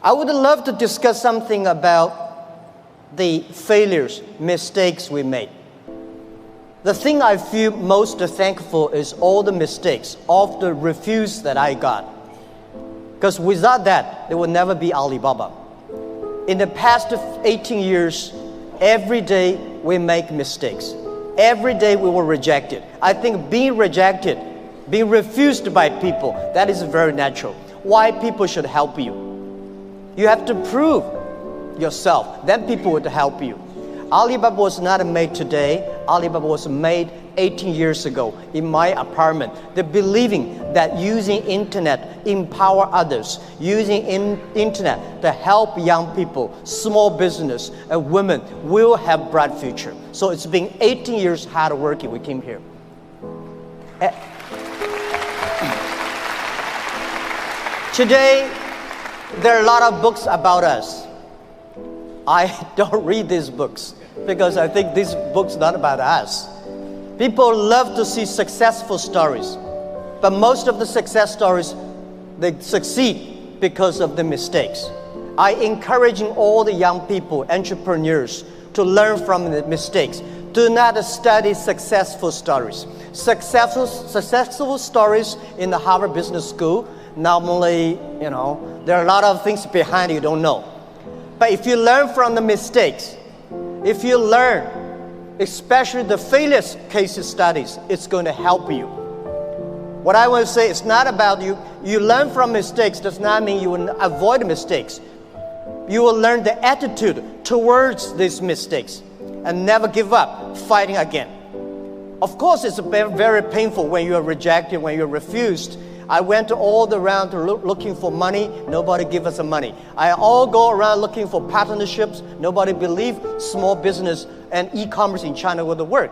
I would love to discuss something about the failures, mistakes we made. The thing I feel most thankful is all the mistakes, all the refuse that I got. Because without that, there would never be Alibaba. In the past 18 years, every day we make mistakes. Every day we were rejected. I think being rejected, being refused by people, that is very natural. Why people should help you? You have to prove yourself, then people would help you. Alibaba was not made today. Alibaba was made 18 years ago in my apartment. They're believing that using internet empower others, using internet to help young people, small business, and women will have bright future. So it's been 18 years hard working. We came here. Today, there are a lot of books about us. I don't read these books because I think these books are not about us. People love to see successful stories, but most of the success stories, they succeed because of the mistakes. I encourage all the young people, entrepreneurs, to learn from the mistakes. Do not study successful stories. Successful stories in the Harvard Business School, normally, there are a lot of things behind you don't know. But if you learn from the mistakes, if you learn, especially the failure case studies, it's going to help you. What I want to say is not about you. You learn from mistakes does not mean you will avoid mistakes. You will learn the attitude towards these mistakes and never give up, fighting again. Of course, it's very, very painful when you are rejected, when you're refused. I went all around looking for money. Nobody give us the money. I all go around looking for partnerships. Nobody believed small business and e-commerce in China would work.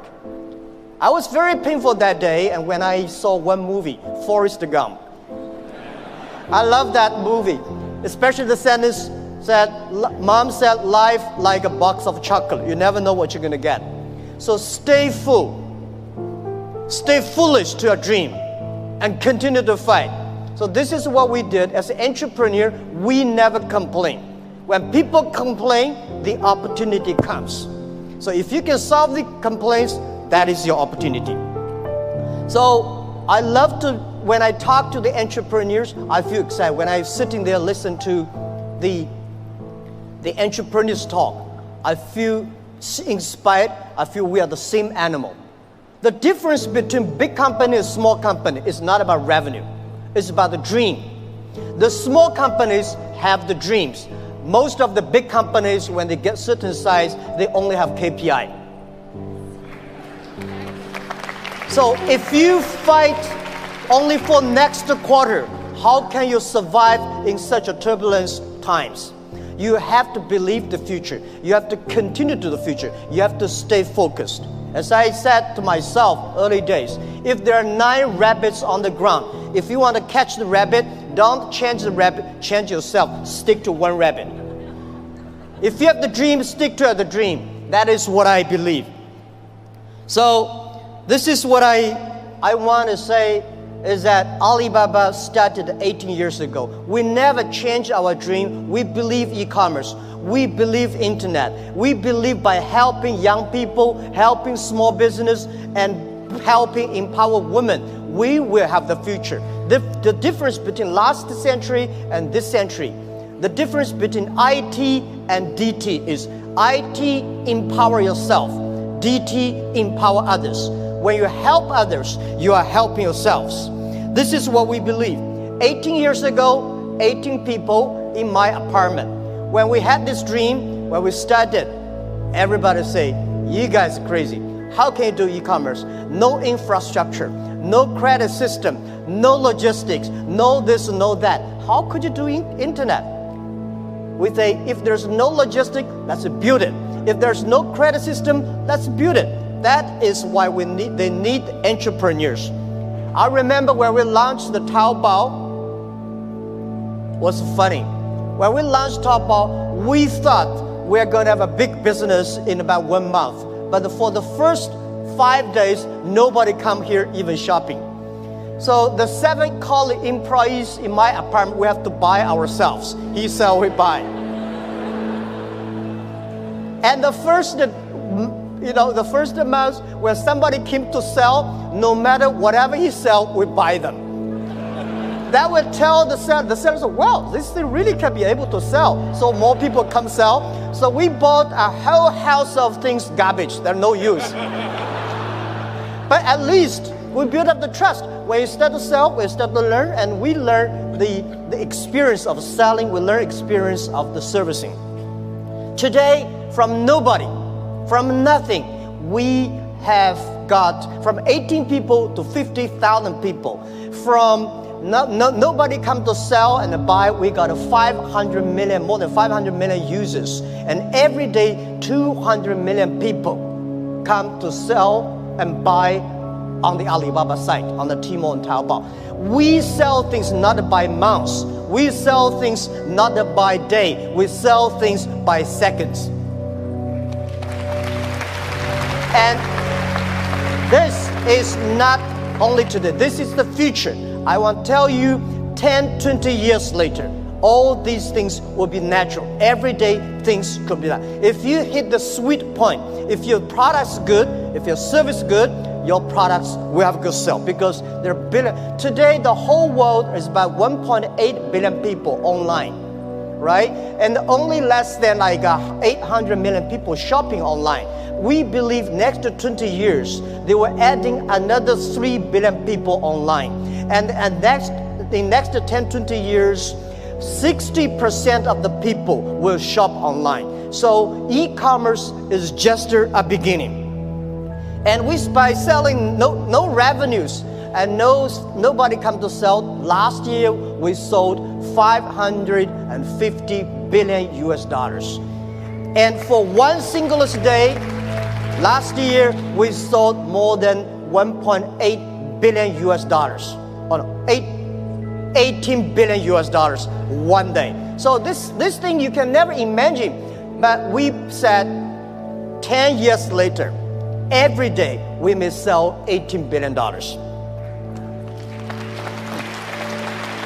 I was very painful that day, and when I saw one movie, Forrest Gump. I love that movie, especially the sentence said, Mom said, life like a box of chocolate. You never know what you're going to get. So stay full. Stay foolish to your dream and continue to fight. So this is what we did. As an entrepreneur, we never complain. When people complain, the opportunity comes. So if you can solve the complaints, that is your opportunity. So I love to, when I talk to the entrepreneurs, I feel excited. When I'm sitting there listen to the entrepreneurs talk, I feel inspired. I feel we are the same animal. The difference between big company and small company is not about revenue. It's about the dream. The small companies have the dreams. Most of the big companies, when they get certain size, they only have KPI. So if you fight only for next quarter, how can you survive in such a turbulent times? You have to believe the future. You have to continue to the future. You have to stay focused. As I said to myself early days, if there are 9 rabbits on the ground, if you want to catch the rabbit, don't change the rabbit, change yourself. Stick to one rabbit. If you have the dream, stick to the dream. That is what I believe. So this is what I want to say is that Alibaba started 18 years ago. We never changed our dream. We believe e-commerce. We believe internet. We believe by helping young people, helping small business, and helping empower women, we will have the future. The difference between last century and this century, the difference between IT and DT is IT empower yourself, DT empower others. When you help others, you are helping yourselves. This is what we believe. 18 years ago, 18 people in my apartment. When we had this dream, when we started, everybody say, you guys are crazy. How can you do e-commerce? No infrastructure, no credit system, no logistics, no this, no that. How could you do internet? We say, if there's no logistic, let's build it. If there's no credit system, let's build it. That is why they need entrepreneurs. I remember when we launched the Taobao, was funny. When we launched Taobao, we thought we were going to have a big business in about 1 month. But for the first 5 days, nobody come here even shopping. So the 7 college employees in my apartment, we have to buy ourselves. He sell, we buy. And the first month when somebody came to sell, no matter whatever he sell, we buy them. That would tell the sellers, wow, this thing really can be able to sell. So more people come sell. So we bought a whole house of things, garbage, they're no use. But at least we build up the trust. When you start to sell, we start to learn, and we learn the experience of selling, we learn experience of the servicing. Today, from nobody, from nothing, we have got from 18 people to 50,000 people. From nobody come to sell and buy, we got 500 million, more than 500 million users. And every day, 200 million people come to sell and buy on the Alibaba site, on the Tmall and Taobao. We sell things not by months. We sell things not by day. We sell things by seconds. And this is not only today. This is the future. I want to tell you, 10, 20 years later, all these things will be natural. Every day, things could be that. If you hit the sweet point, if your product's good, if your service good, your products will have good sale, because there are billion. Today, the whole world is about 1.8 billion people online, right? And only less than like 800 million people shopping online. We believe next to 20 years, they were adding another 3 billion people online. And in next 10, 20 years, 60% of the people will shop online. So e-commerce is just a beginning. And by selling no revenues and nobody come to sell. Last year we sold 550 billion US dollars. And for one single day, last year we sold more than 1.8 billion US dollars. On 18 billion US dollars one day. So this thing you can never imagine. But we said 10 years later, every day we may sell $18 billion.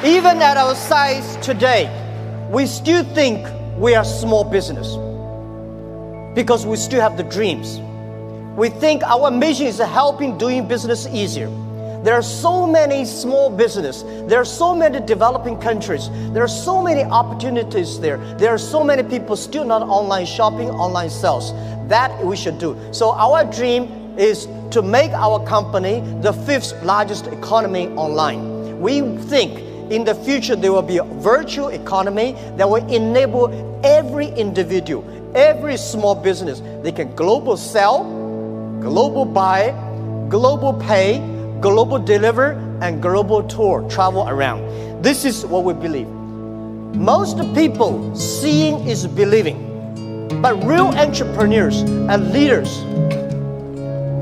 Even at our size today, we still think we are small business because we still have the dreams. We think our mission is helping doing business easier. There are so many small businesses. There are so many developing countries. There are so many opportunities there. There are so many people still not online shopping, online sales. That we should do. So our dream is to make our company the 5th largest economy online. We think in the future there will be a virtual economy that will enable every individual, every small business, they can global sell, global buy, global pay, global deliver, and global tour, travel around. This is what we believe. Most people, seeing is believing. But real entrepreneurs and leaders,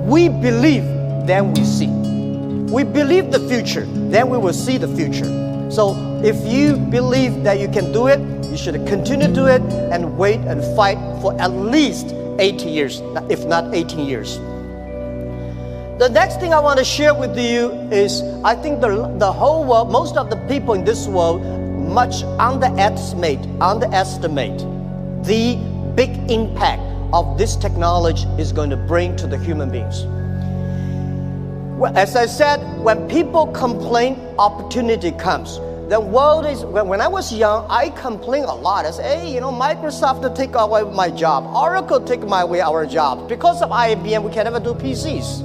we believe, then we see. We believe the future, then we will see the future. So if you believe that you can do it, you should continue to do it and wait and fight for at least 80 years, if not 18 years. The next thing I want to share with you is, I think the whole world, most of the people in this world, much underestimate the big impact of this technology is going to bring to the human beings. Well, as I said, when people complain, opportunity comes. The world is, when I was young, I complained a lot. I said, hey, Microsoft take away my job. Oracle take away our job. Because of IBM, we can never do PCs.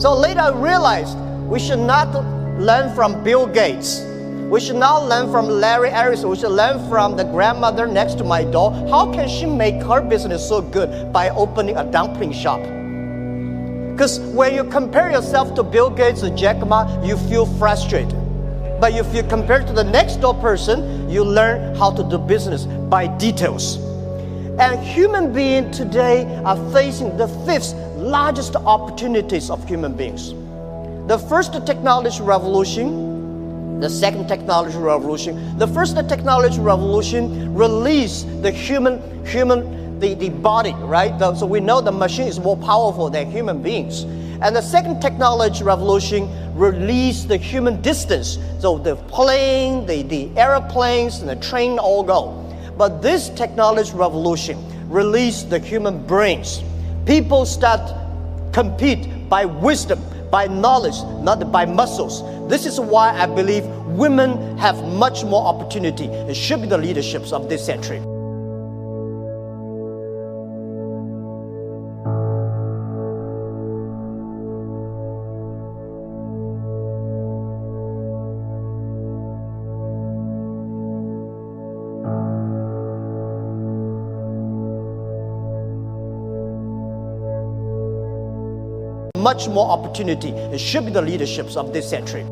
So later I realized we should not learn from Bill Gates. We should not learn from Larry Ellison. We should learn from the grandmother next to my door. How can she make her business so good by opening a dumpling shop? Because when you compare yourself to Bill Gates or Jack Ma, you feel frustrated. But if you compare to the next door person, you learn how to do business by details. And human beings today are facing the 5th largest opportunities of human beings. The first technology revolution, the second technology revolution. The first technology revolution released the the body, right? So we know the machine is more powerful than human beings. And the second technology revolution release the human distance. So the plane, the airplanes, and the train all go. But this technology revolution release the human brains. People start compete by wisdom, by knowledge, not by muscles. This is why I believe women have much more opportunity and should be the leaderships of this century. Much more opportunity and should be the leaderships of this century.